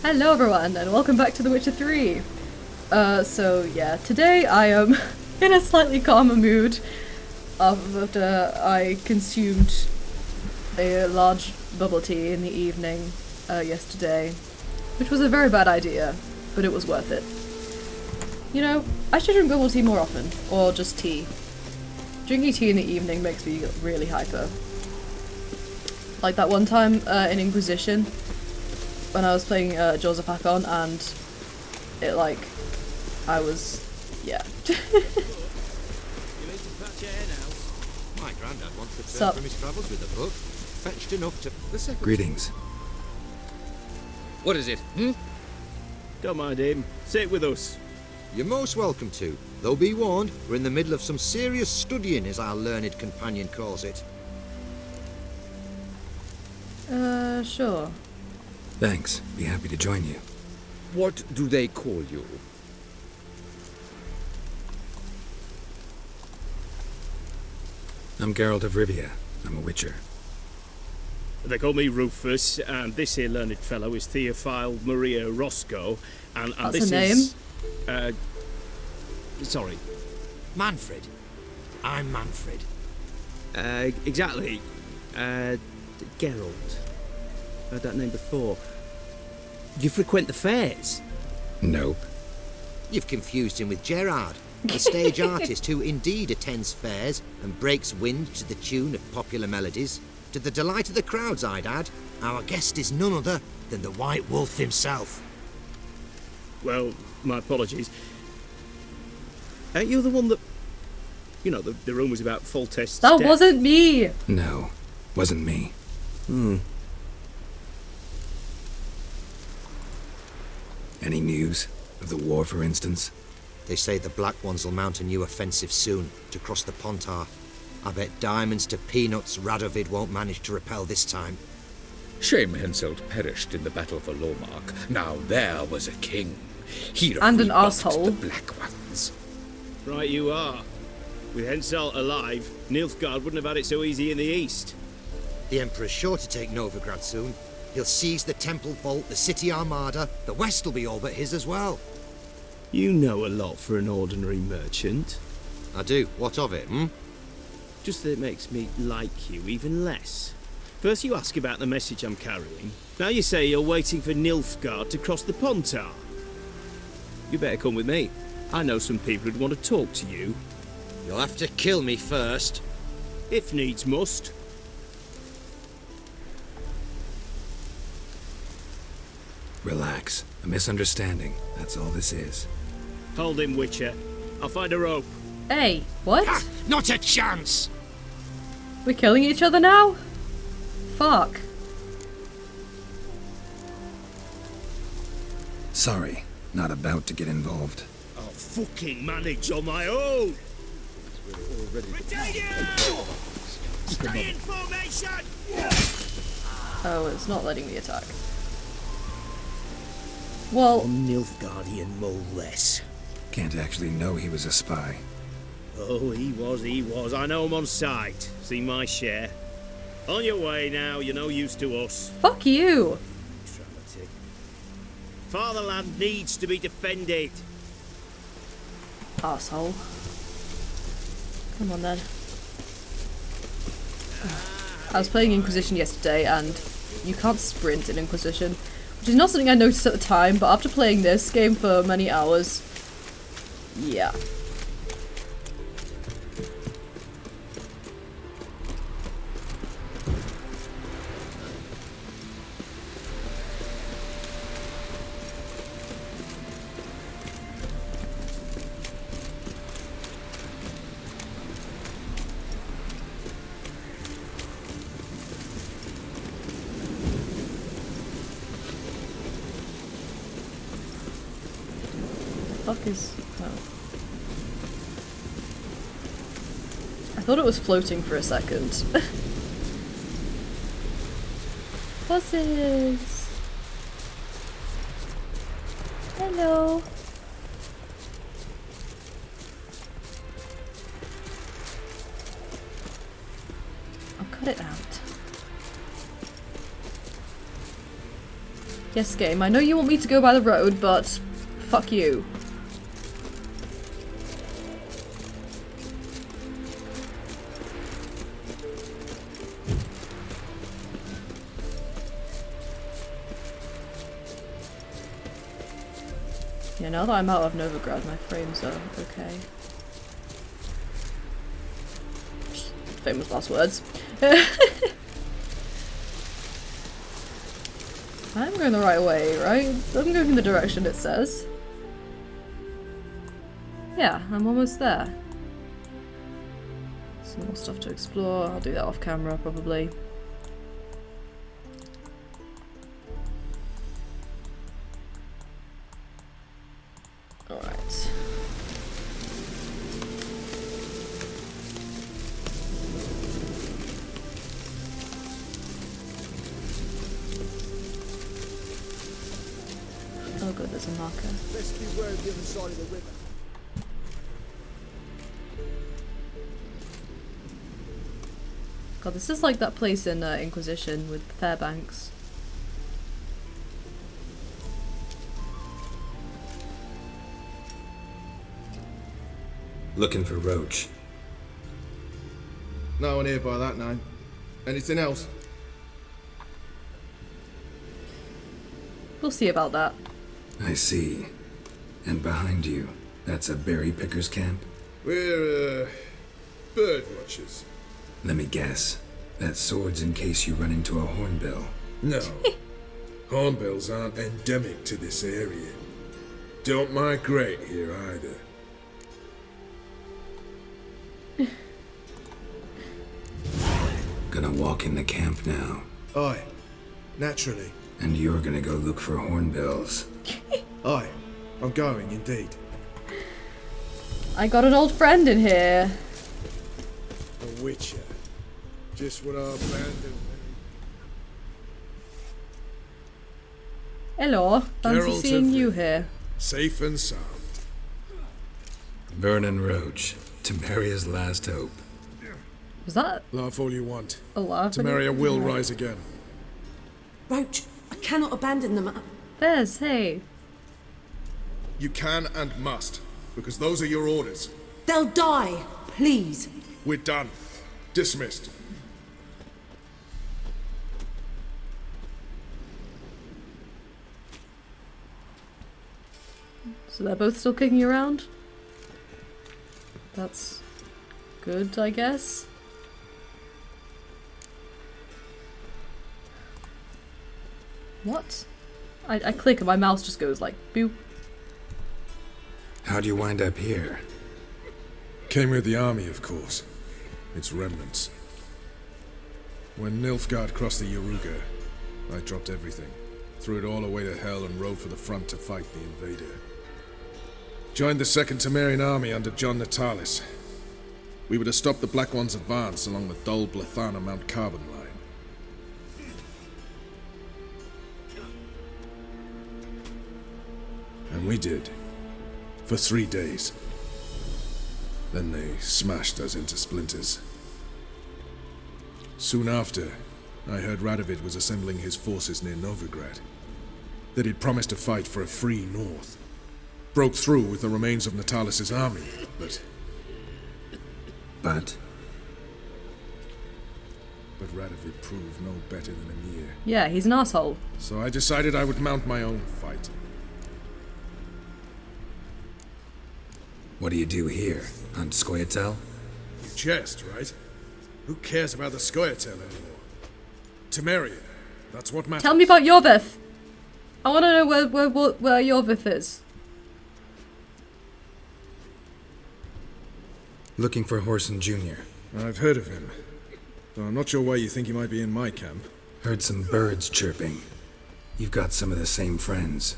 Hello everyone, and welcome back to The Witcher 3. So yeah, today I am in a slightly calmer mood after I consumed a large bubble tea in the evening yesterday, which was a very bad idea, but it was worth it. You know, I should drink bubble tea more often, or just tea. Drinking tea in the evening makes me really hyper. Like that one time in Inquisition, when I was playing Jaws of Hakon, and it I was, yeah. My granddad once returned from his travels with a book, fetched enough to the second. Greetings. What is it? Don't mind him. Sit with us. You're most welcome to. Though be warned, we're in the middle of some serious studying, as our learned companion calls it. Sure. Thanks. Be happy to join you. What do they call you? I'm Geralt of Rivia. I'm a Witcher. They call me Rufus, and this here learned fellow is Theophile Maria Roscoe, and That's this a name. is... sorry. Manfred. I'm Manfred. Exactly. Geralt. Heard that name before. You frequent the fairs? Nope. You've confused him with Gerard, the stage artist who indeed attends fairs and breaks wind to the tune of popular melodies. To the delight of the crowds, I'd add. Our guest is none other than the White Wolf himself. Well, my apologies. Ain't you the one that... You know, the rumours about Foltest's That death? wasn't me! No. Wasn't me. Any news? Of the war, for instance? They say the Black Ones will mount a new offensive soon to cross the Pontar. I bet diamonds to peanuts Radovid won't manage to repel this time. Shame Henselt perished in the battle for Lomark. Now there was a king. He'd And an rebuffed arsehole. the Black Ones. Right you are. With Henselt alive, Nilfgaard wouldn't have had it so easy in the east. The Emperor's sure to take Novigrad soon. He'll seize the Temple Vault, the City Armada. The West will be all but his as well. You know a lot for an ordinary merchant. I do. What of it, Just that it makes me like you even less. First you ask about the message I'm carrying. Now you say you're waiting for Nilfgaard to cross the Pontar. You better come with me. I know some people who'd want to talk to you. You'll have to kill me first. If needs must. Relax. A misunderstanding. That's all this is. Hold him, Witcher. I'll find a rope. Hey, what? Ah, not a chance! We're killing each other now? Fuck. Sorry. Not about to get involved. I'll fucking manage on my own! Stay in formation! Oh, it's not letting me attack. Well, Nilfgaardian no less. Can't actually know he was a spy. Oh, he was. I know him on sight. See my share. On your way now, you're no use to us. fuck you! Neutrality. Fatherland needs to be defended. Asshole. Come on then. I was playing Inquisition yesterday, and you can't sprint in Inquisition, which is not something I noticed at the time, but after playing this game for many hours, yeah. Fuck is... oh. I thought it was floating for a second. Buses! Hello! I'll cut it out. Yes, game, I know you want me to go by the road, but fuck you. Yeah, now that I'm out of Novigrad, my frames are okay. Famous last words. I'm going the right way, right? I'm going in the direction it says. Yeah, I'm almost there. Some more stuff to explore. I'll do that off camera, probably. Alright. Oh good, there's a marker. Best beware of the other side of the river. God, this is like that place in Inquisition with Fairbanks. Looking for Roach. No one here by that name. Anything else? We'll see about that. I see. And behind you, that's a berry picker's camp? We're, bird watchers. Let me guess. That sword's in case you run into a hornbill. No. Hornbills aren't endemic to this area. Don't migrate here either. Gonna walk in the camp now. Aye. Naturally. And you're gonna go look for hornbills. Aye. I'm going, indeed. I got an old friend in here. A witcher. Just what our band Hello, fancy Geralt seeing of you Rivia. here. safe and sound. Vernon Roach, Temeria's last hope. Was that Laugh all you want. a laugh? Temeria will rise again. Roach, I cannot abandon them. Fez, hey. You can and must, because those are your orders. They'll die, please. We're done. Dismissed. So they're both still kicking around? That's good, I guess. What? I click and my mouse just goes like, boop. How'd you wind up here? Came with the army, of course. Its remnants. When Nilfgaard crossed the Yaruga, I dropped everything. Threw it all away to hell and rode for the front to fight the invader. Joined the Second Temerian army under John Natalis. We were to stop the Black One's advance along the Dol Blathana Mount Carbon line. And we did. For 3 days. Then they smashed us into splinters. Soon after, I heard Radovid was assembling his forces near Novigrad. That he'd promised to fight for a free north. Broke through with the remains of Natalis' army, but But Radovid proved no better than Emir. Yeah, he's an asshole. So I decided I would mount my own fight. what do you do here? Hunt Scoia'tael? You jest, right? Who cares about the Scoia'tael anymore? Temeria, that's what matters. Tell me about Yorvith! I want to know where Yorvith is. Looking for Horson Jr. I've heard of him, though I'm not sure why you think he might be in my camp. Heard some birds chirping. You've got some of the same friends.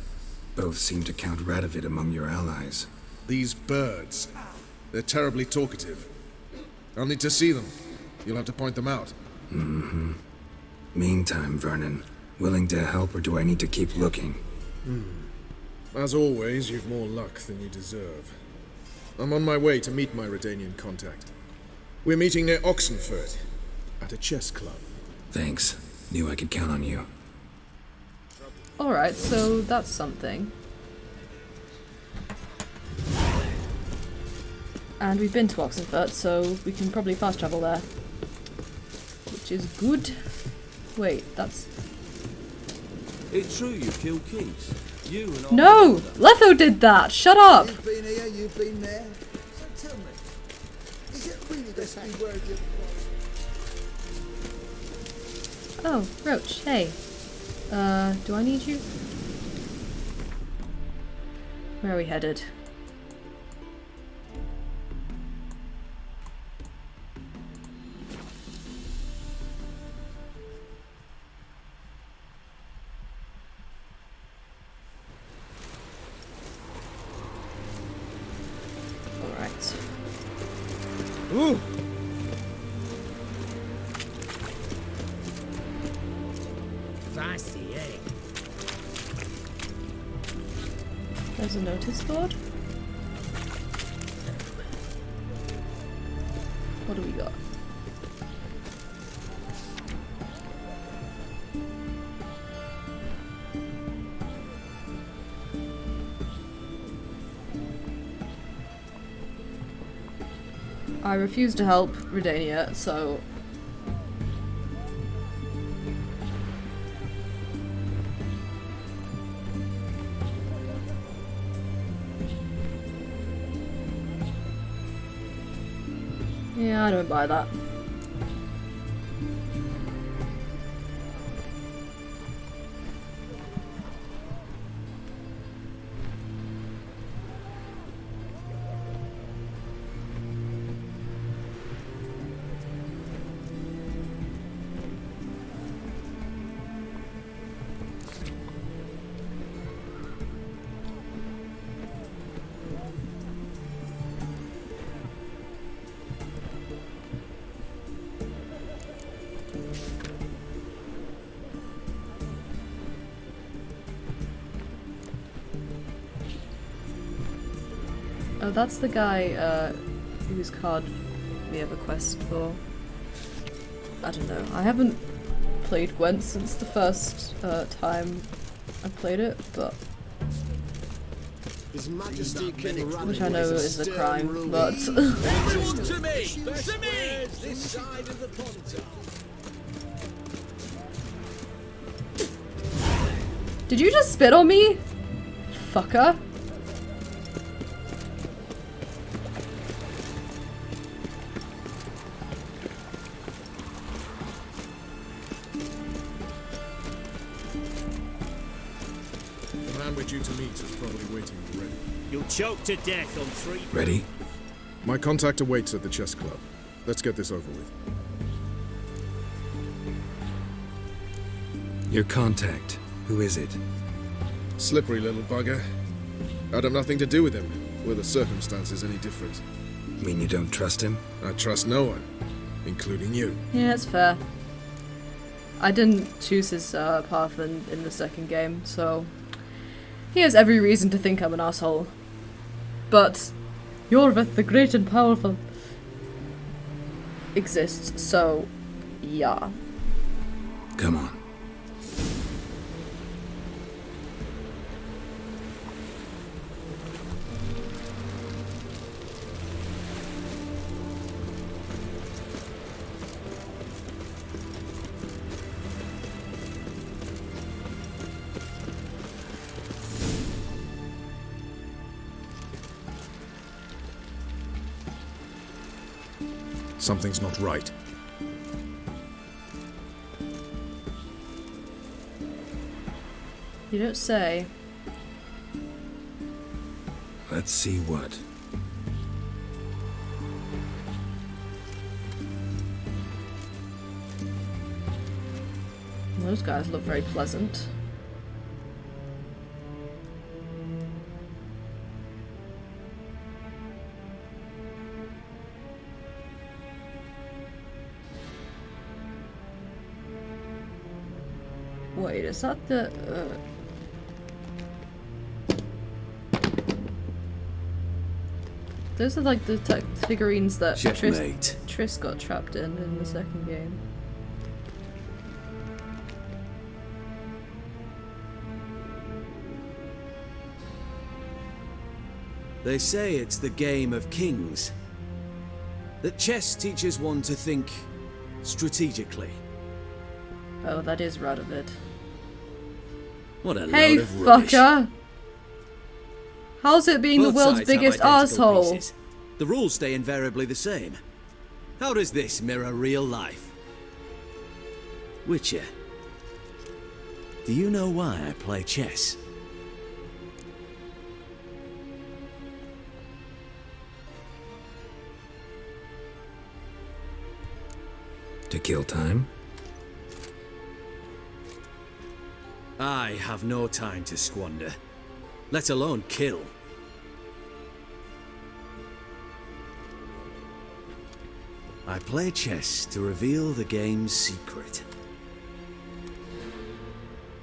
Both seem to count Radovid among your allies. These birds, they're terribly talkative. I'll need to see them. You'll have to point them out. Mm-hmm. Meantime, Vernon, willing to help or do I need to keep looking? As always, you've more luck than you deserve. I'm on my way to meet my Redanian contact. We're meeting near Oxenford, at a chess club. Thanks. Knew I could count on you. Alright, so that's something. And we've been to Oxenfurt, so we can probably fast travel there. Which is good. Wait, that's... It's true you killed Keys. You and No! Letho did that! Shut up! You've been here, you've been there. So tell me, is it really this big word you... Oh, Roach, hey. Do I need you? Where are we headed? Alright. Ooh! Feisty, eh? There's a notice board. What do we got? I refuse to help Redania, so... yeah, I don't buy that. Oh, that's the guy whose card we have a quest for. I don't know. I haven't played Gwent since the first time I played it, but His Majesty King Radovid which I know is a crime, but Everyone to me! To me! This side of the Pontar. did you just spit on me? Fucker. The man we're due to meet is probably waiting already. You'll choke to death on 3... Ready? My contact awaits at the chess club. Let's get this over with. Your contact. Who is it? Slippery little bugger. I'd have nothing to do with him. Were the circumstances any different? Mean you don't trust him? I trust no one, including you. Yeah, it's fair. I didn't choose his path in the second game, so he has every reason to think I'm an asshole. But Yorvith the Great and Powerful exists, so yeah. Come on. Something's not right. You don't say. Let's see what. Those guys look very pleasant. Wait, is that the... Those are like the figurines that Checkmate. Triss got trapped in the second game. They say it's the game of kings. That chess teaches one to think strategically. Oh, that is Radovid. What a Hey, load of rubbish. fucker! How's it being Both the world's sides have biggest identical asshole? pieces. The rules stay invariably the same. How does this mirror real life? Witcher, do you know why I play chess? To kill time? I have no time to squander, let alone kill. I play chess to reveal the game's secret.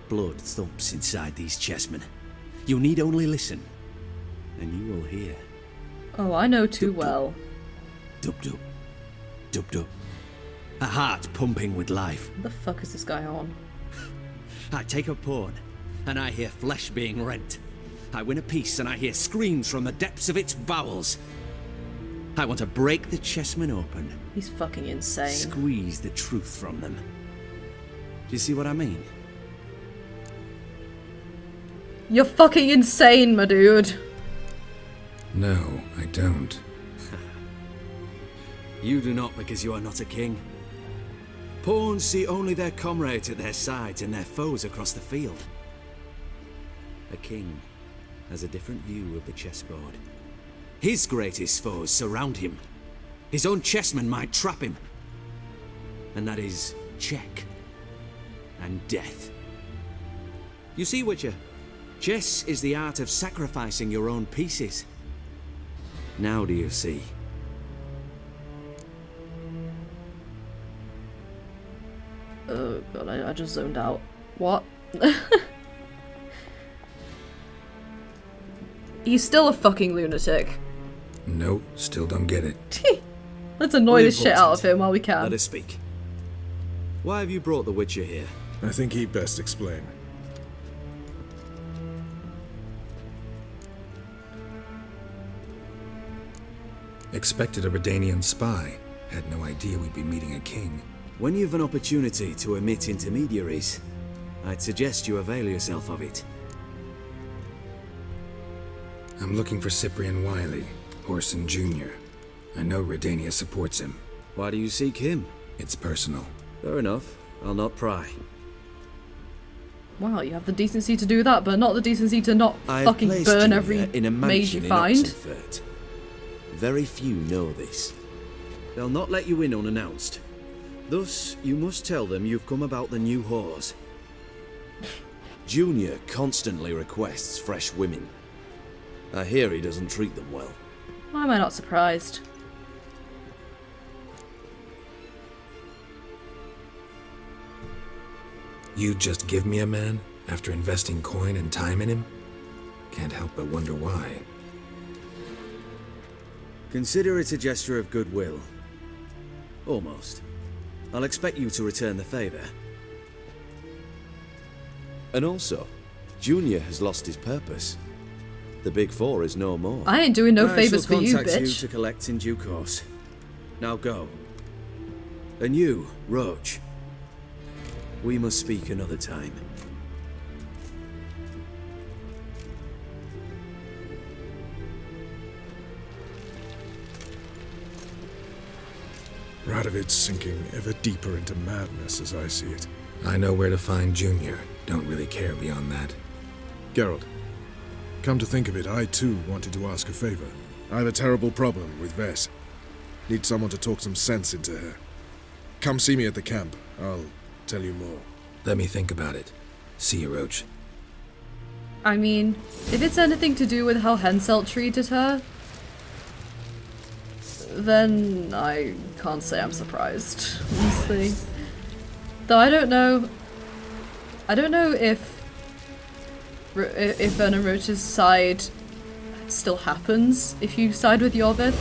Blood thumps inside these chessmen. You need only listen, and you will hear. Oh, I know too well. Dub-dub. Dub-dub. A heart pumping with life. What the fuck is this guy on? I take a pawn, and I hear flesh being rent. I win a piece, and I hear screams from the depths of its bowels. I want to break the chessmen open. He's fucking insane. Squeeze the truth from them. Do you see what I mean? You're fucking insane, my dude. No, I don't. You do not because you are not a king. Pawns see only their comrades at their sides and their foes across the field. A king has a different view of the chessboard. His greatest foes surround him. His own chessmen might trap him. And that is check and death. You see, Witcher, chess is the art of sacrificing your own pieces. Now do you see? Oh god, I just zoned out. What? He's still a fucking lunatic. Nope, still don't get it. Let's annoy the shit out of him while we can. Let us speak. Why have you brought the Witcher here? I think he'd best explain. Expected a Redanian spy. Had no idea we'd be meeting a king. When you've an opportunity to omit intermediaries, I'd suggest you avail yourself of it. I'm looking for Cyprian Wiley, Orson Jr. I know Redania supports him. Why do you seek him? It's personal. Fair enough. I'll not pry. Wow, you have the decency to do that, but not the decency to not I fucking placed burn you every in a mage mansion you in find. Oxenfurt. Very few know this. They'll not let you in unannounced. Thus, you must tell them you've come about the new whores. Junior constantly requests fresh women. I hear he doesn't treat them well. Why am I not surprised? You just give me a man after investing coin and time in him? Can't help but wonder why. Consider it a gesture of goodwill. Almost. I'll expect you to return the favor. And also, Junior has lost his purpose. The Big Four is no more. I ain't doing no favors for I you, shall contact you bitch. to collect in due course. Now go. And you, Roach. We must speak another time. Radovid's sinking ever deeper into madness as I see it. I know where to find Junior. Don't really care beyond that. Geralt, come to think of it, I too wanted to ask a favor. I have a terrible problem with Vess. Need someone to talk some sense into her. Come see me at the camp. I'll tell you more. Let me think about it. See you, Roach. I mean, if it's anything to do with how Henselt treated her, then I can't say I'm surprised, honestly. Though I don't know if Vernon Roach's side still happens if you side with Yorvith.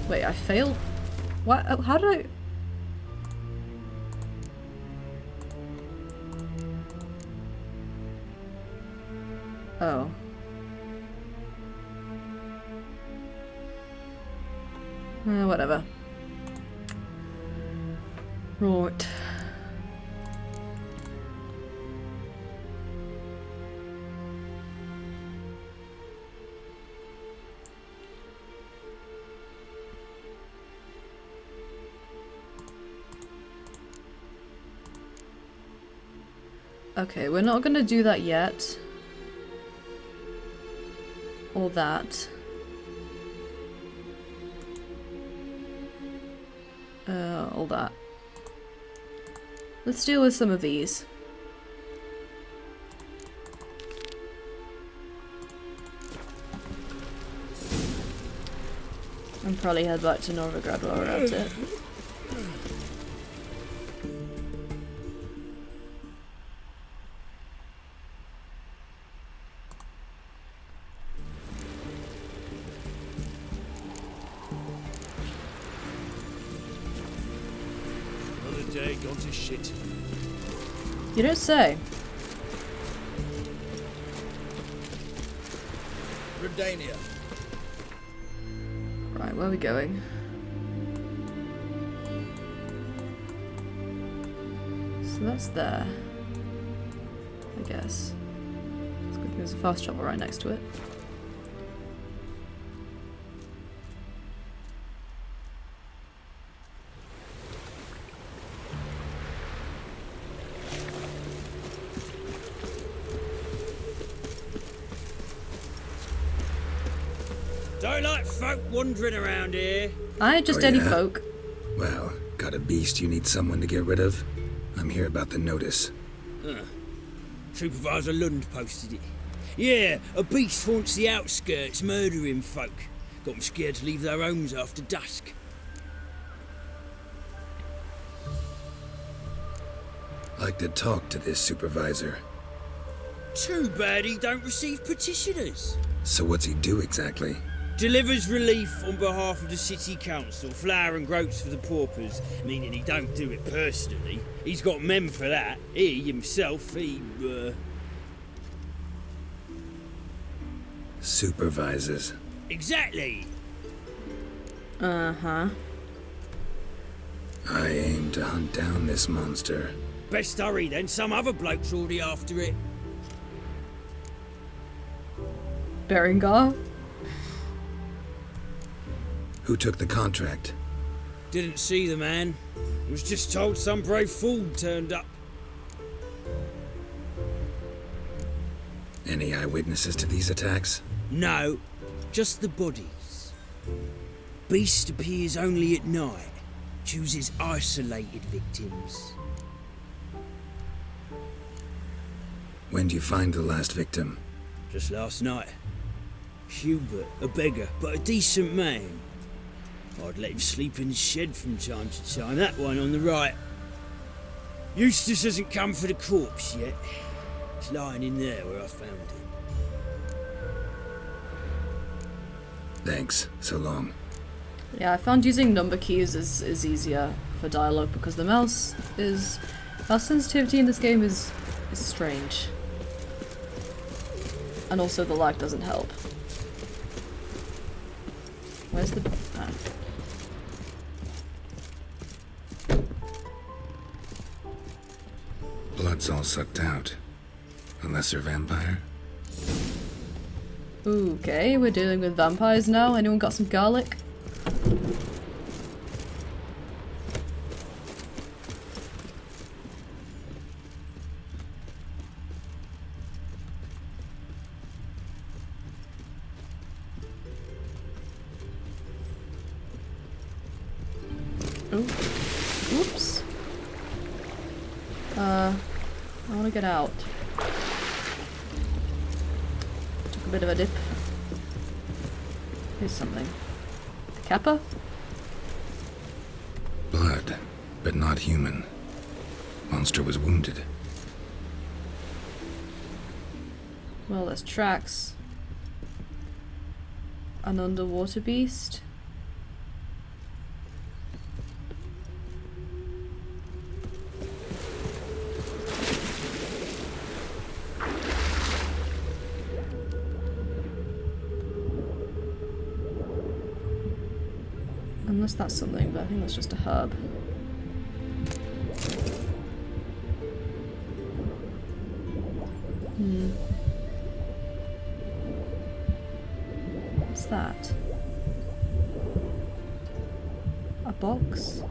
Wait, I failed? What? How did I... Oh. Whatever. Right. Okay, we're not gonna do that yet. Or that. All that. Let's deal with some of these. And probably head back to Novigrad while we're at it. Day gone to shit. You don't say. Redania. Right, where are we going? So that's there. I guess. It's good there's a fast travel right next to it. Don't like folk wandering around here. I just any folk. Well, got a beast you need someone to get rid of? I'm here about the notice. Supervisor Lund posted it. Yeah, a beast haunts the outskirts, murdering folk. Got them scared to leave their homes after dusk. Like to talk to this supervisor. Too bad he don't receive petitioners. So what's he do exactly? Delivers relief on behalf of the city council, flour and groats for the paupers, meaning he don't do it personally. He's got men for that. He, himself, Supervises. Exactly. Uh-huh. I aim to hunt down this monster. Best hurry then, some other bloke's already after it. Berengar? Who took the contract? Didn't see the man. Was just told some brave fool turned up. Any eyewitnesses to these attacks? No, just the bodies. Beast appears only at night. Chooses isolated victims. When do you find the last victim? Just last night. Hubert, a beggar, but a decent man. I'd let him sleep in the shed from time to time, that one on the right. Eustace hasn't come for the corpse yet. It's lying in there where I found it. Thanks, so long. Yeah, I found using number keys is easier for dialogue because the mouse sensitivity in this game is strange. And also the lag doesn't help. Where's the... Ah. Blood's all sucked out. A lesser vampire? Okay, we're dealing with vampires now. Anyone got some garlic? Oh, oops. I want to get out. Took a bit of a dip. Here's something. Kappa? Blood, but not human. Monster was wounded. Well, there's tracks. An underwater beast. Unless that's something, but I think that's just a herb. What's that? A box?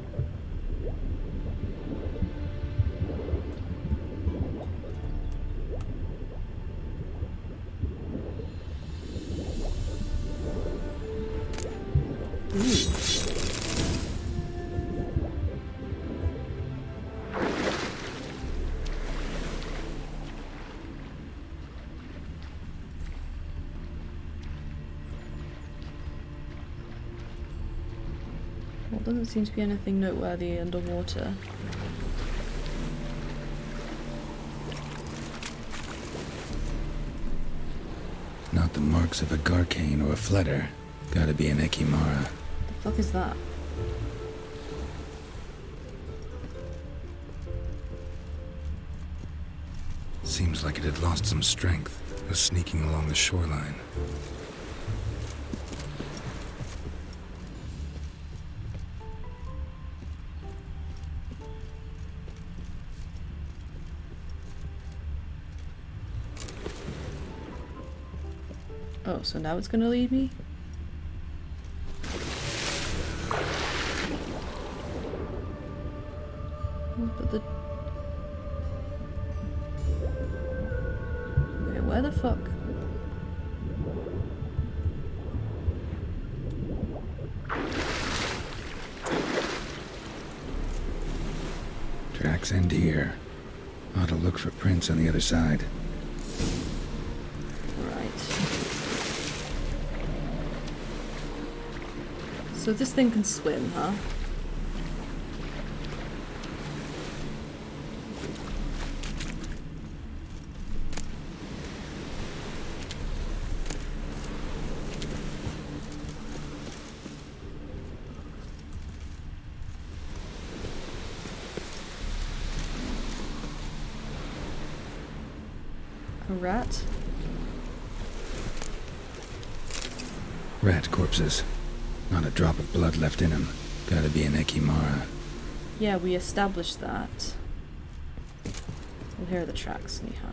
Well, doesn't seem to be anything noteworthy underwater. Not the marks of a Garcane or a Fletter. Gotta be an Ekimara. The fuck is that? Seems like it had lost some strength. Was sneaking along the shoreline. Oh, so now it's gonna lead me? But the... Okay, where the fuck? Tracks end here. Ought to look for prints on the other side. So this thing can swim, huh? A rat? Rat corpses. Not a drop of blood left in him. Gotta be an Ekimara. Yeah, we established that. Well, here are the tracks, anyhow.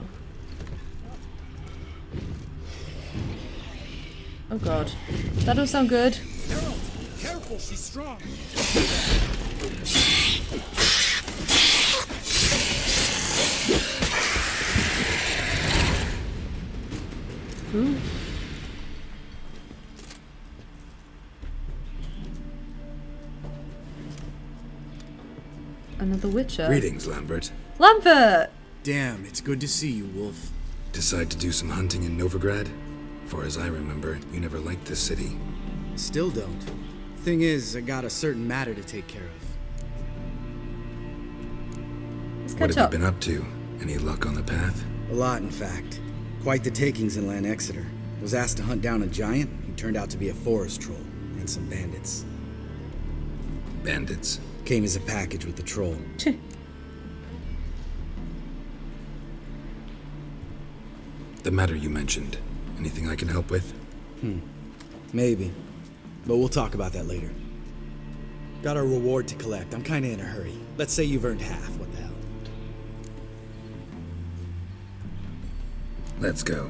Oh god. That don't sound good. Harold, careful, she's strong. Ooh. Another Witcher. Greetings, Lambert. Lambert! Damn, it's good to see you, Wolf. Decide to do some hunting in Novigrad? Far as I remember, you never liked this city. Still don't. Thing is, I got a certain matter to take care of. Let's What catch have up. you been up to? Any luck on the path? A lot, in fact. Quite the takings in Lan Exeter. Was asked to hunt down a giant who turned out to be a forest troll, and some bandits. Bandits? Came as a package with the troll. The matter you mentioned. Anything I can help with? Maybe. But we'll talk about that later. Got a reward to collect. I'm kinda in a hurry. Let's say you've earned half. What the hell? Let's go.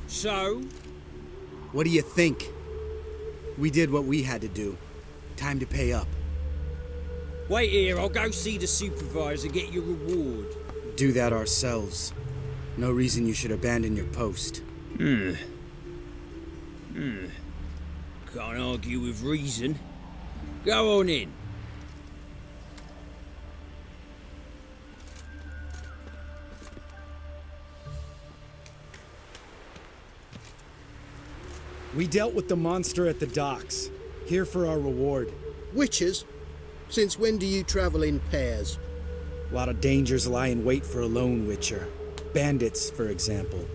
So? What do you think? We did what we had to do. Time to pay up. Wait here, I'll go see the supervisor, get your reward. Do that ourselves. No reason you should abandon your post. Can't argue with reason. Go on in. We dealt with the monster at the docks. Here for our reward. Witches? Since when do you travel in pairs? A lot of dangers lie in wait for a lone witcher. Bandits, for example.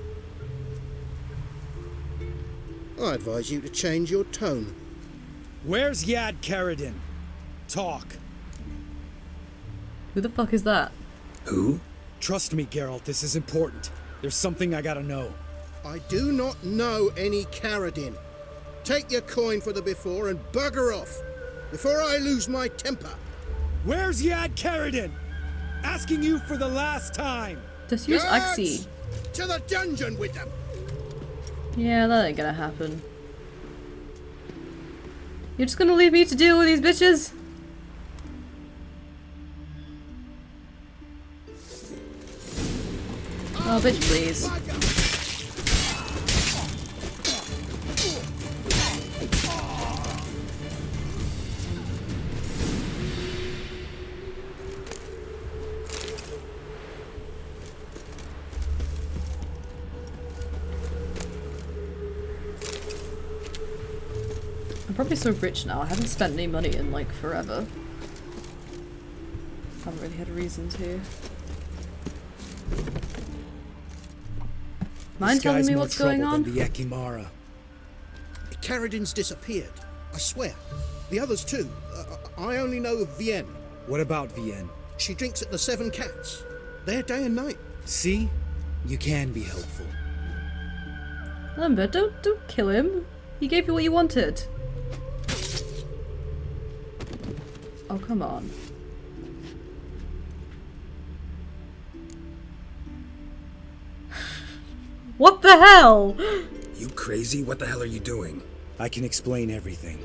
I advise you to change your tone. Where's Yad Karadin? Talk. Who the fuck is that? Who? Trust me, Geralt, this is important. There's something I gotta know. I do not know any Caradin. Take your coin for the before and bugger off, before I lose my temper. Where's Yad Caradin? Asking you for the last time. Just use Axie. To the dungeon with them. Yeah, that ain't gonna happen. You're just gonna leave me to deal with these bitches? Oh, bitch, please. I'm probably so rich now, I haven't spent any money in like forever. Haven't really had a reason to. Mind telling me what's going on? The Ekimara. Caradin's disappeared. I swear. The others too. I only know of Vienne. What about Vienne? She drinks at the Seven Cats. There day and night. See? You can be helpful. Lambert, don't kill him. He gave you what you wanted. Oh, come on. What the hell? You crazy? What the hell are you doing? I can explain everything.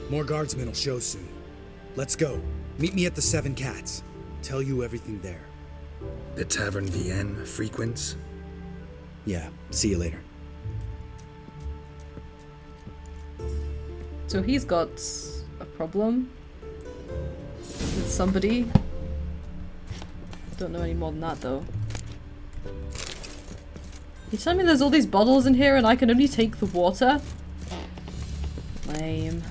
More guardsmen will show soon. Let's go. Meet me at the Seven Cats. Tell you everything there. The Tavern Vienne frequents? Yeah, see you later. So he's got a problem with somebody. Don't know any more than that though. You tell me there's all these bottles in here and I can only take the water? Lame.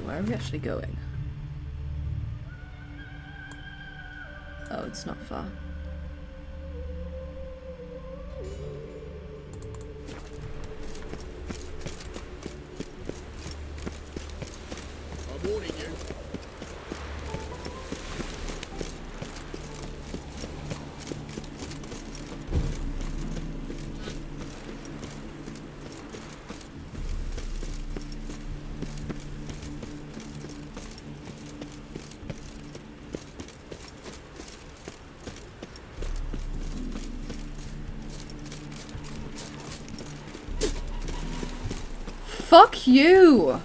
Where are we actually going? Oh, it's not far. I'm warning you. Fuck you!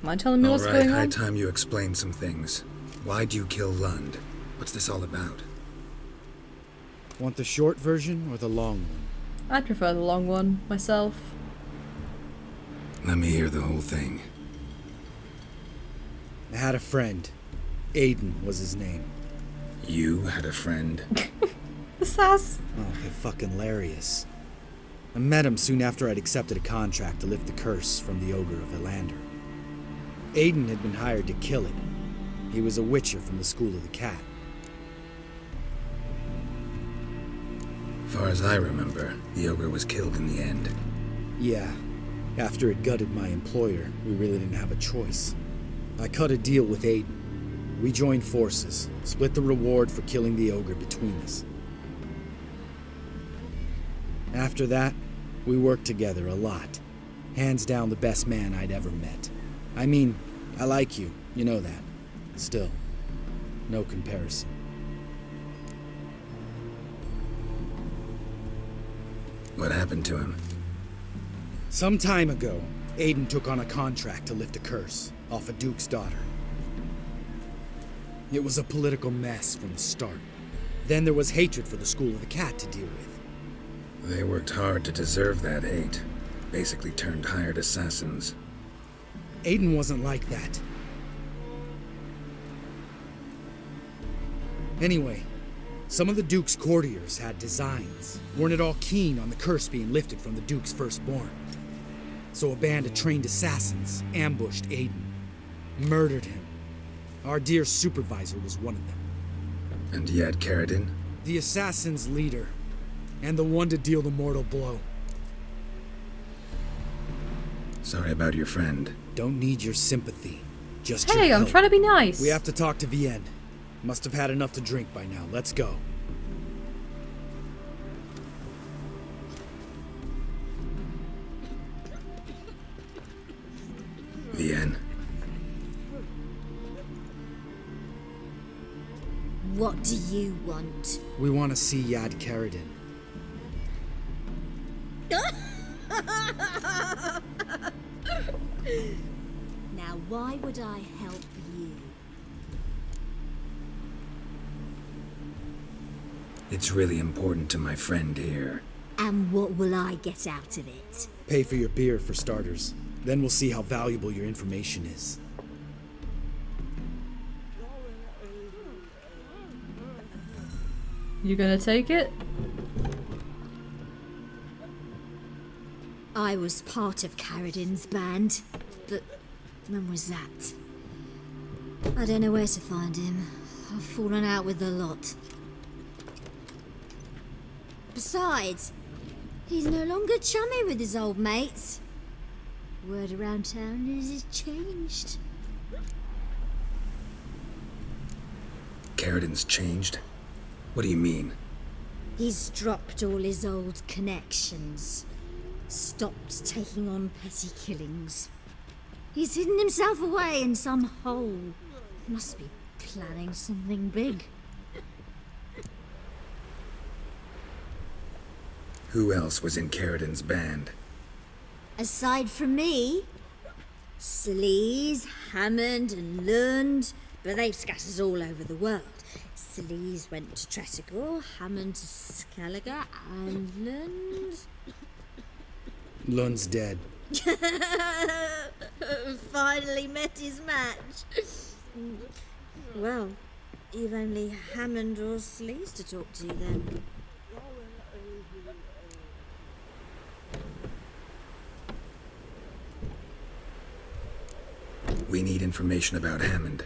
Mind telling me what's going on? High time you explain some things. Why'd you kill Lund? What's this all about? Want the short version or the long one? I'd prefer the long one, myself. Let me hear the whole thing. I had a friend. Aiden was his name. You had a friend? The sass. Oh, you're fucking hilarious. I met him soon after I'd accepted a contract to lift the curse from the Ogre of Elander. Aiden had been hired to kill it. He was a witcher from the School of the Cat. Far as I remember, the Ogre was killed in the end. Yeah. After it gutted my employer, we really didn't have a choice. I cut a deal with Aiden. We joined forces, split the reward for killing the Ogre between us. After that, we worked together a lot. Hands down the best man I'd ever met. I mean, I like you, you know that. Still, no comparison. What happened to him? Some time ago, Aiden took on a contract to lift a curse off a duke's daughter. It was a political mess from the start. Then there was hatred for the School of the Cat to deal with. They worked hard to deserve that hate. Basically turned hired assassins. Aiden wasn't like that. Anyway, some of the Duke's courtiers had designs. Weren't at all keen on the curse being lifted from the Duke's firstborn. So a band of trained assassins ambushed Aiden, murdered him. Our dear supervisor was one of them. And yet, Caradin? The assassin's leader, and the one to deal the mortal blow. Sorry about your friend. Don't need your sympathy. Just your Hey, I'm help. trying to be nice. We have to talk to Vienne. Must have had enough to drink by now. Let's go. Vienne. What do you want? We want to see Yad Caradin. Now, why would I help you? It's really important to my friend here. And what will I get out of it? Pay for your beer, for starters. Then we'll see how valuable your information is. You gonna take it? I was part of Caradin's band, but when was that? I don't know where to find him. I've fallen out with the lot. Besides, he's no longer chummy with his old mates. Word around town is he's changed. Caradin's changed? What do you mean? He's dropped all his old connections. Stopped taking on petty killings. He's hidden himself away in some hole. Must be planning something big. Who else was in Caradin's band? Aside from me, Sleaze, Hammond and Lund, but they've scattered all over the world. Sleaze went to Tretigor, Hammond to Skellige, and Lund... Lund's dead. Finally met his match. Well, you've only Hammond or Sleaze to talk to then. We need information about Hammond.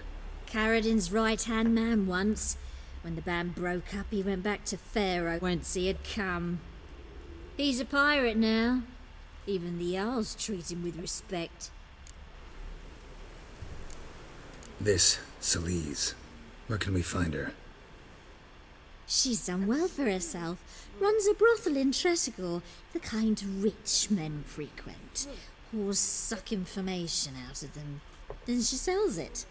Caradin's right-hand man once. When the band broke up, he went back to Pharaoh whence he had come. He's a pirate now. Even the Jarls treat him with respect. This Sleaze. Where can we find her? She's done well for herself. Runs a brothel in Tretigor, the kind rich men frequent. Whores suck information out of them. Then she sells it.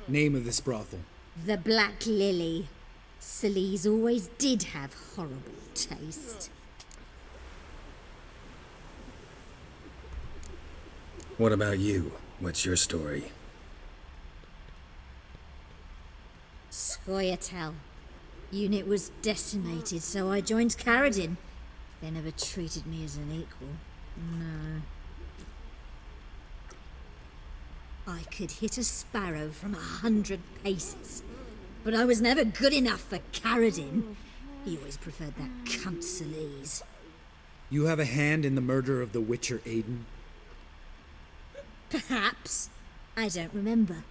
Name of this brothel? The Black Lily. Sleaze always did have horrible taste. What about you? What's your story? Scoia'tael. Unit was decimated, so I joined Caradin. They never treated me as an equal. No. I could hit a sparrow from 100 paces, but I was never good enough for Caradin. He always preferred that cunt Sleaze. You have a hand in the murder of the Witcher Aiden? Perhaps. I don't remember.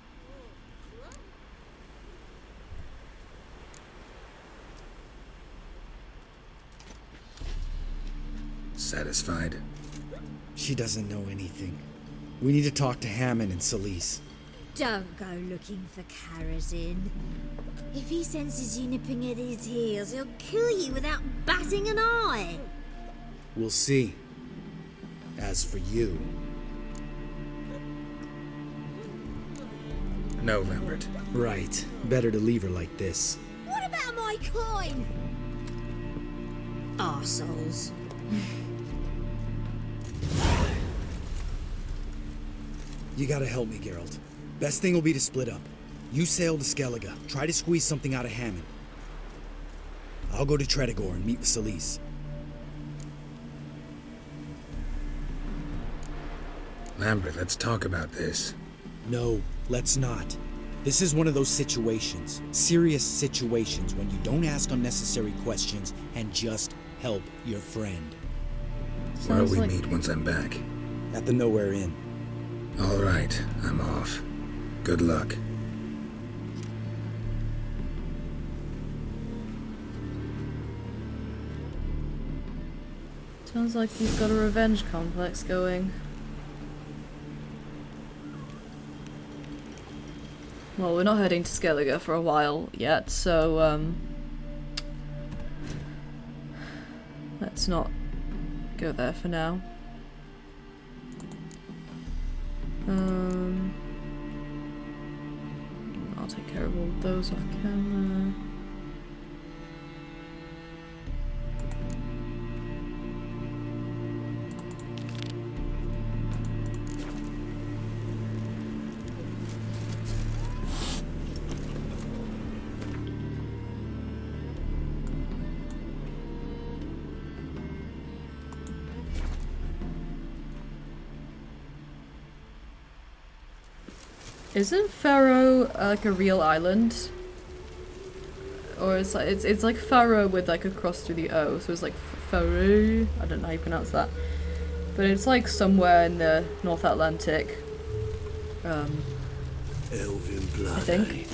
Satisfied? She doesn't know anything. We need to talk to Hammond and Sleaze. Don't go looking for Caradin. If he senses you nipping at his heels, he'll kill you without batting an eye. We'll see. As for you... No, Lambert. Right. Better to leave her like this. What about my coin? Arseholes. You gotta help me, Geralt. Best thing will be to split up. You sail to Skellige. Try to squeeze something out of Hammond. I'll go to Tretigor and meet with Sleaze. Lambert, let's talk about this. No, let's not. This is one of those situations, serious situations, when you don't ask unnecessary questions and just help your friend. Where'll we meet once I'm back? At the Nowhere Inn. All right, I'm off. Good luck. Sounds like he's got a revenge complex going. Well, we're not heading to Skellige for a while yet, so let's not go there for now. I'll take care of all those off camera. Isn't Faroe like a real island? Or it's like Faroe with like a cross through the O, so it's like Faroe. I don't know how you pronounce that, but it's like somewhere in the North Atlantic. Elven blood, I think.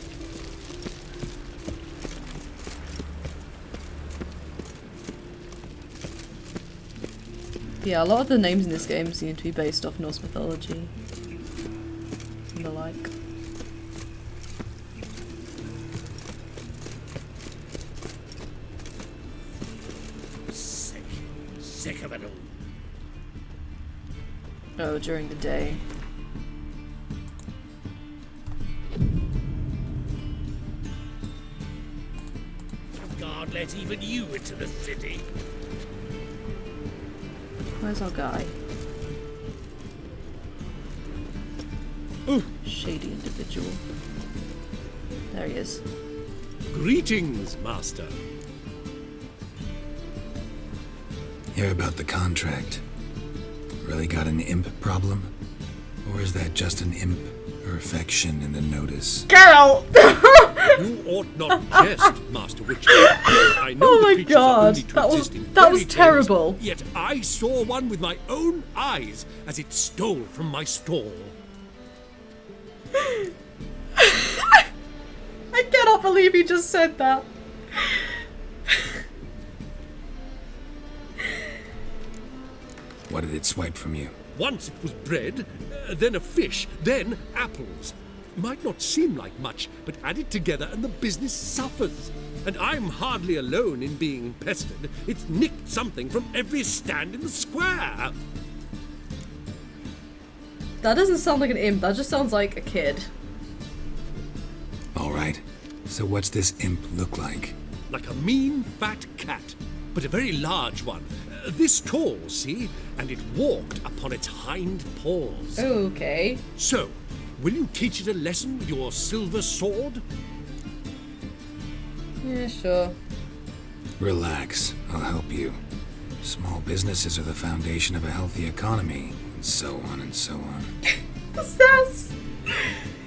Yeah, a lot of the names in this game seem to be based off Norse mythology and the like. Sick of it all. Oh, during the day. God let even you into the city. Where's our guy? Shady individual. There he is. Greetings, Master. Hear about the contract. Really got an imp problem? Or is that just an imp or affection in the notice? Get out! You ought not jest, Master Witcher. I know Oh the my creatures god, are only to that was exist in that was fairy tales, terrible. Yet I saw one with my own eyes as it stole from my stall. I cannot believe he just said that. What did it swipe from you? Once it was bread, then a fish, then apples. Might not seem like much, but add it together and the business suffers. And I'm hardly alone in being pestered. It's nicked something from every stand in the square. That doesn't sound like an imp, that just sounds like a kid. All right. So what's this imp look like? Like a mean, fat cat, but a very large one. This tall, see? And it walked upon its hind paws. Okay. So, will you teach it a lesson with your silver sword? Yeah, sure. Relax. I'll help you. Small businesses are the foundation of a healthy economy, and so on and so on. What's this?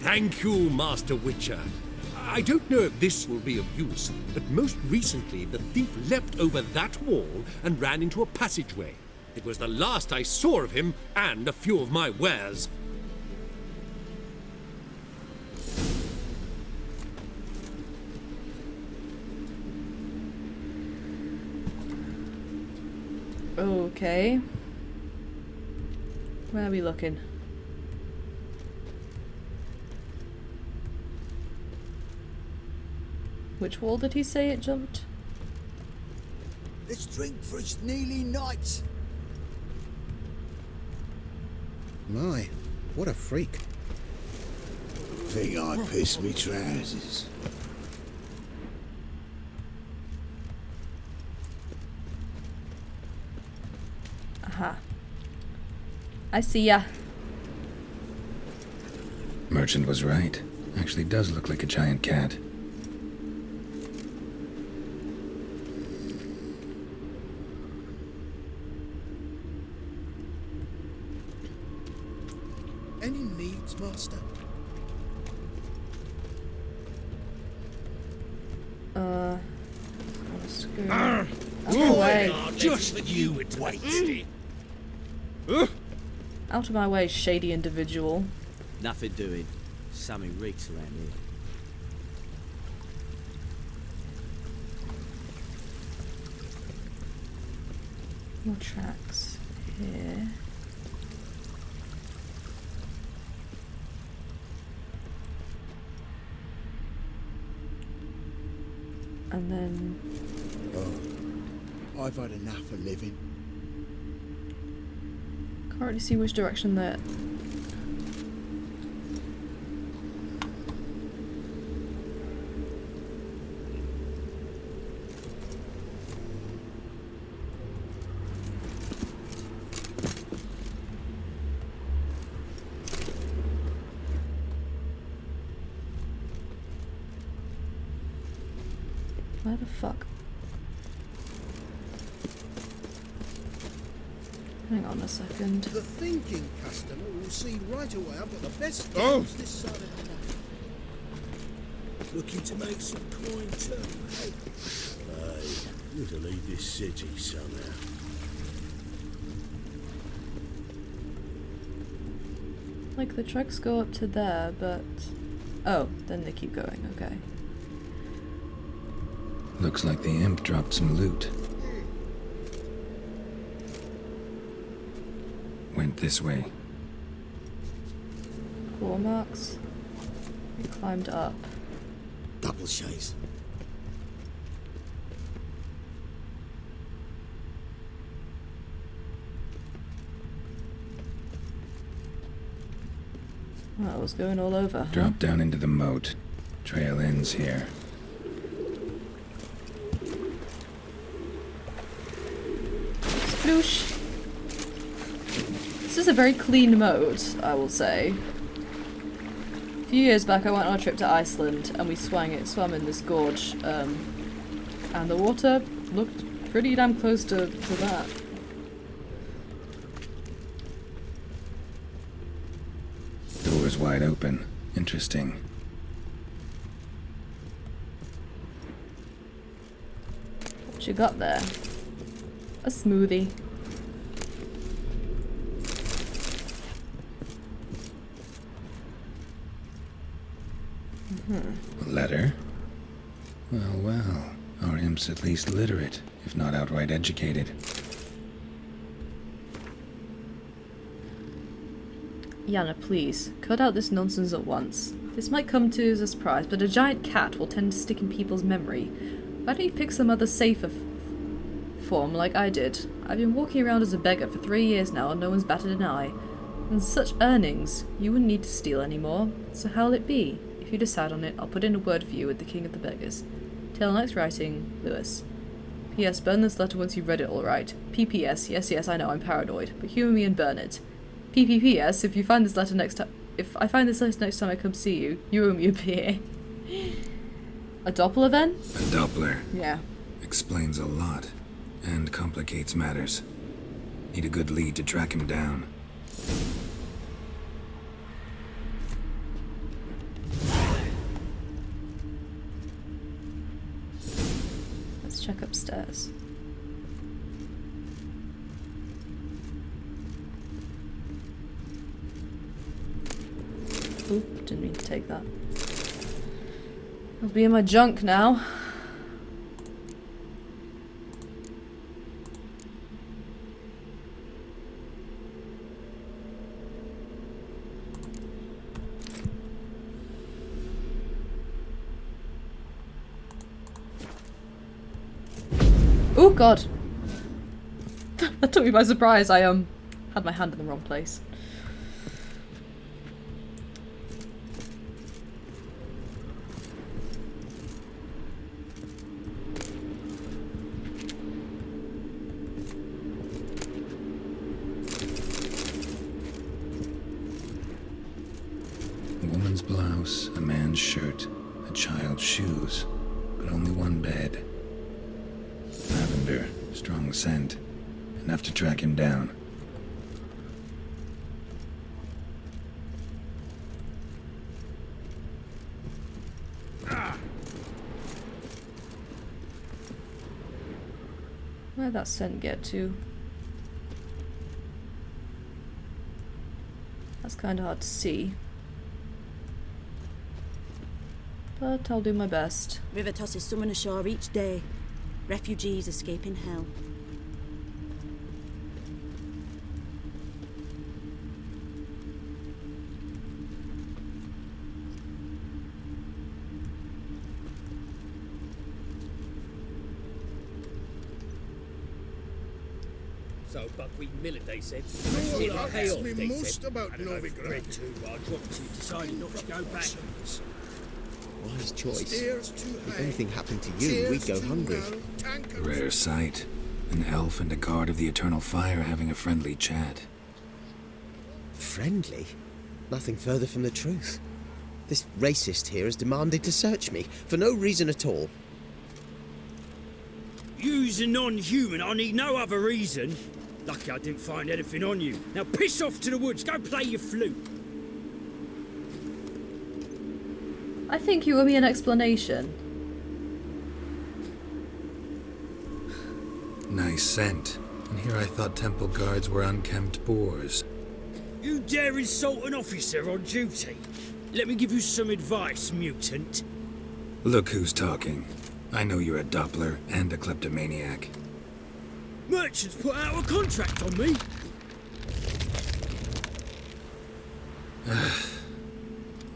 Thank you, Master Witcher. I don't know if this will be of use, but most recently the thief leapt over that wall and ran into a passageway. It was the last I saw of him and a few of my wares. Okay. Where are we looking? Which wall did he say it jumped? Let's drink for it's nearly night. My, what a freak. Think I pissed me trousers. Aha. I see ya. Merchant was right. Actually does look like a giant cat. Any needs, Master? Let's go. Out of my way. Just you wait. Out of my way, shady individual. Nothing doing. Something reeks around here. More tracks here. And then... Oh, I've had enough of living. Can't really see which direction that... Where the fuck? Hang on a second. The thinking customer will see right away I've got the best deals this side of the night. Looking to make some coin too, eh? Aye, you're to leave this city somehow. Like, the tracks go up to there, but... Oh, then they keep going, okay. Looks like the imp dropped some loot. Went this way. Claw marks. We climbed up. Double chase. Well, it was going all over, huh? Drop down into the moat. Trail ends here. Sploosh. This is a very clean mode, I will say. A few years back I went on a trip to Iceland and we swam in this gorge, and the water looked pretty damn close to that. Door's wide open. Interesting. What you got there? A smoothie. A letter? Well, well. Our imp's at least literate, if not outright educated. Yana, please, cut out this nonsense at once. This might come to you as a surprise, but a giant cat will tend to stick in people's memory. Why don't you pick some other safer form like I did? I've been walking around as a beggar for 3 years now and no one's batted an eye. And such earnings, you wouldn't need to steal anymore. So how'll it be? If you decide on it, I'll put in a word for you with the king of the beggars. Till next writing, Lewis. P.S. Burn this letter once you've read it all right. P.P.S. Yes, I know I'm paranoid, but humour me and burn it. P.P.P.S. If I find this letter next time I come see you, you owe me a beer. A Doppler then? A Doppler. Yeah. Explains a lot. And complicates matters. Need a good lead to track him down. Let's check upstairs. Oop, didn't mean to take that. It'll be in my junk now. Oh god! That took me by surprise. I had my hand in the wrong place. A woman's blouse, a man's shirt, a child's shoes, but only one bed. Lavender, strong scent, enough to track him down. Where'd that scent get to? That's kind of hard to see. But I'll do my best. River tosses someone ashore each day. Refugees escaping hell. So buckwheat millet, they said. No It'll one pay asked off, me they most said. about I don't know if it Novigrad. read too well. I dropped you, decided not to go backwards. Wise choice. Stairs to If hay, anything happened to you, tears we'd go to hungry. well, tankards. Rare sight. An elf and a guard of the Eternal Fire having a friendly chat. Friendly? Nothing further from the truth. This racist here has demanded to search me, for no reason at all. You's a non-human, I need no other reason. Lucky I didn't find anything on you. Now piss off to the woods, go play your flute. I think you owe me an explanation. Nice scent. And here I thought temple guards were unkempt boors. You dare insult an officer on duty? Let me give you some advice, mutant. Look who's talking. I know you're a Doppler and a kleptomaniac. Merchants put out a contract on me.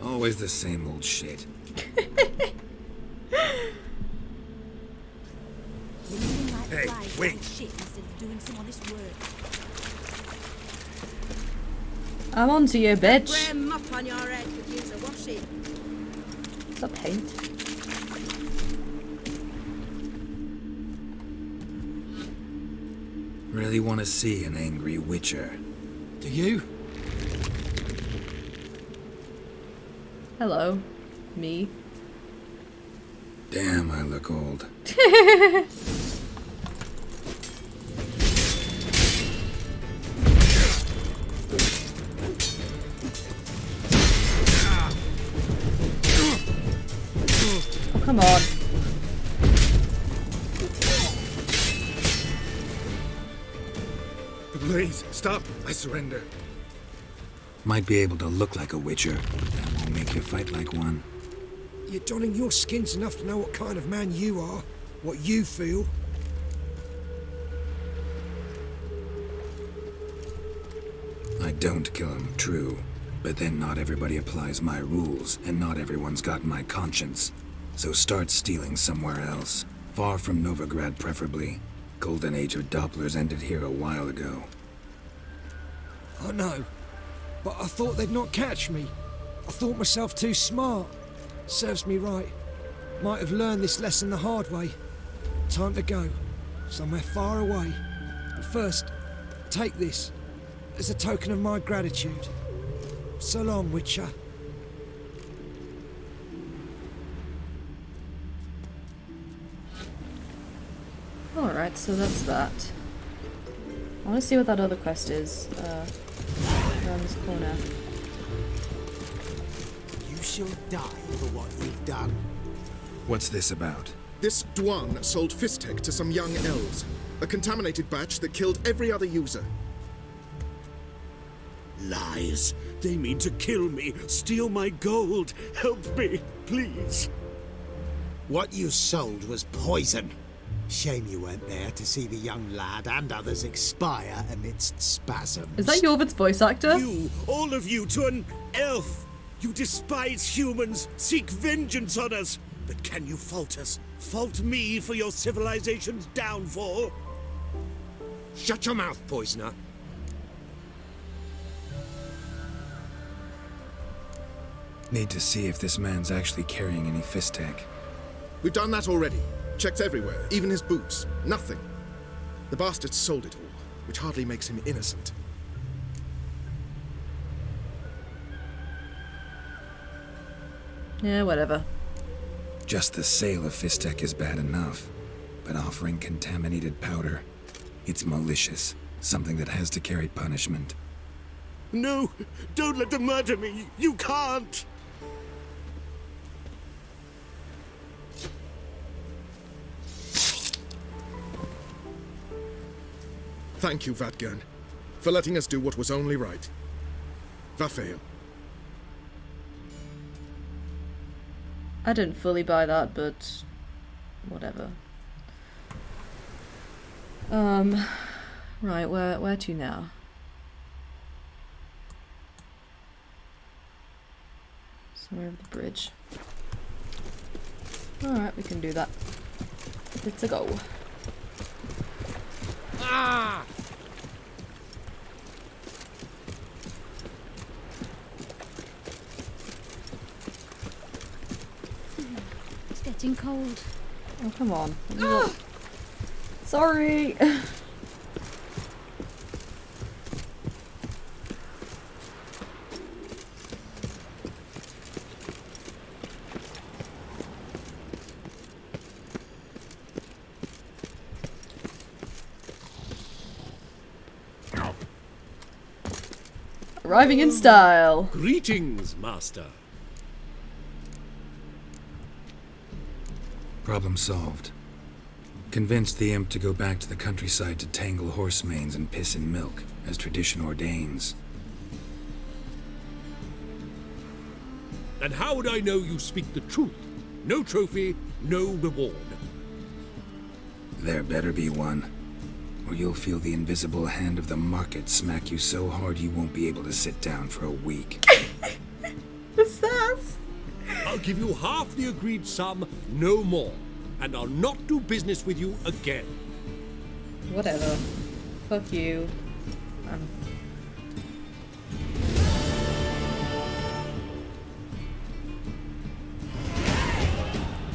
Always the same old shit. Hey, wait. Shit instead of doing some honest work. I'm onto you, bitch. Grey mop on your head could use a washing. Is that paint? Really want to see an angry witcher. Do you? Hello. Me. Damn, I look old. Oh, come on. Please, stop. I surrender. Might be able to look like a witcher, but that won't make you fight like one. You're donning your skins enough to know what kind of man you are, what you feel. I don't kill him, true. But then not everybody applies my rules, and not everyone's got my conscience. So start stealing somewhere else. Far from Novigrad, preferably. Golden age of Dopplers ended here a while ago. I know, but I thought they'd not catch me. I thought myself too smart. Serves me right. Might have learned this lesson the hard way. Time to go. Somewhere far away. But first, take this as a token of my gratitude. So long, Witcher. Alright, so that's that. I want to see what that other quest is. Around this corner. You shall die for what you've done. What's this about? This Dwan sold Fistek to some young elves. A contaminated batch that killed every other user. Lies. They mean to kill me, steal my gold. Help me, please. What you sold was poison. Shame you weren't there to see the young lad and others expire amidst spasms. Is that Jorvit's voice actor? You, all of you, to an elf. You despise humans, seek vengeance on us. But can you fault us? Fault me for your civilization's downfall? Shut your mouth, poisoner. Need to see if this man's actually carrying any Fistek. We've done that already. Checked everywhere, even his boots. Nothing. The bastard sold it all, which hardly makes him innocent. Yeah, whatever. Just the sale of Fistek is bad enough, but offering contaminated powder, it's malicious. Something that has to carry punishment. No, don't let them murder me. You can't. Thank you, Vatgern, for letting us do what was only right. Vafeil. I didn't fully buy that, but whatever. Right, where to now? Somewhere over the bridge. Alright, we can do that. Let's go. Ah! It's getting cold. Oh, come on. Sorry. Arriving in style. Greetings, Master. Problem solved. Convinced the imp to go back to the countryside to tangle horse manes and piss in milk, as tradition ordains. And how would I know you speak the truth? No trophy, no reward. There better be one, or you'll feel the invisible hand of the market smack you so hard you won't be able to sit down for a week. The sass. I'll give you half the agreed sum, no more. And I'll not do business with you again. Whatever. Fuck you.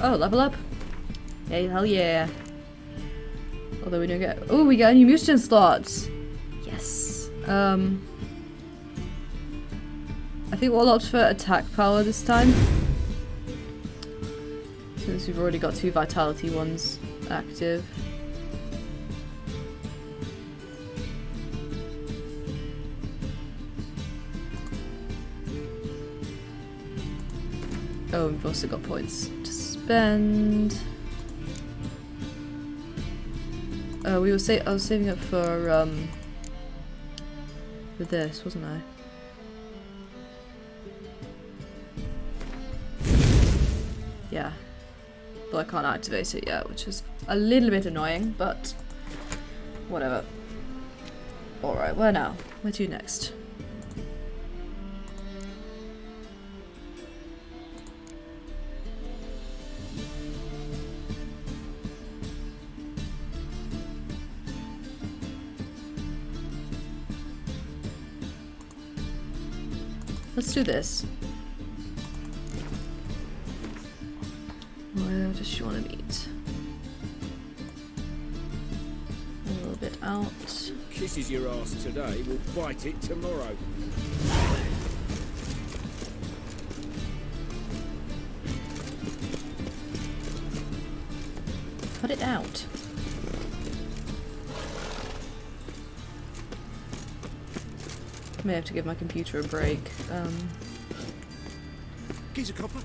Oh, level up. Hey, hell yeah. Although we don't get... Oh, we got a new mutation slots. Yes. I think we'll opt for attack power this time. Since we've already got 2 vitality ones active. Oh, we've also got points to spend. Oh, I was saving up for this, wasn't I? Yeah. But I can't activate it yet, which is a little bit annoying, but whatever. Alright, where now? Where to next? Let's do this. Where does she want to meet? A little bit out. Kisses your ass today, will bite it tomorrow. Cut it out. May have to give my computer a break. Geezer copper.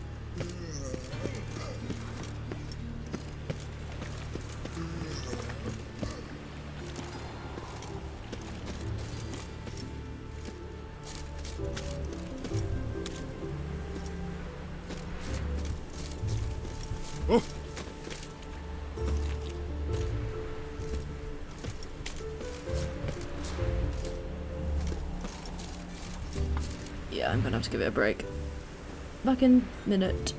Oh. Yeah, I'm gonna have to give it a break. Back in a minute.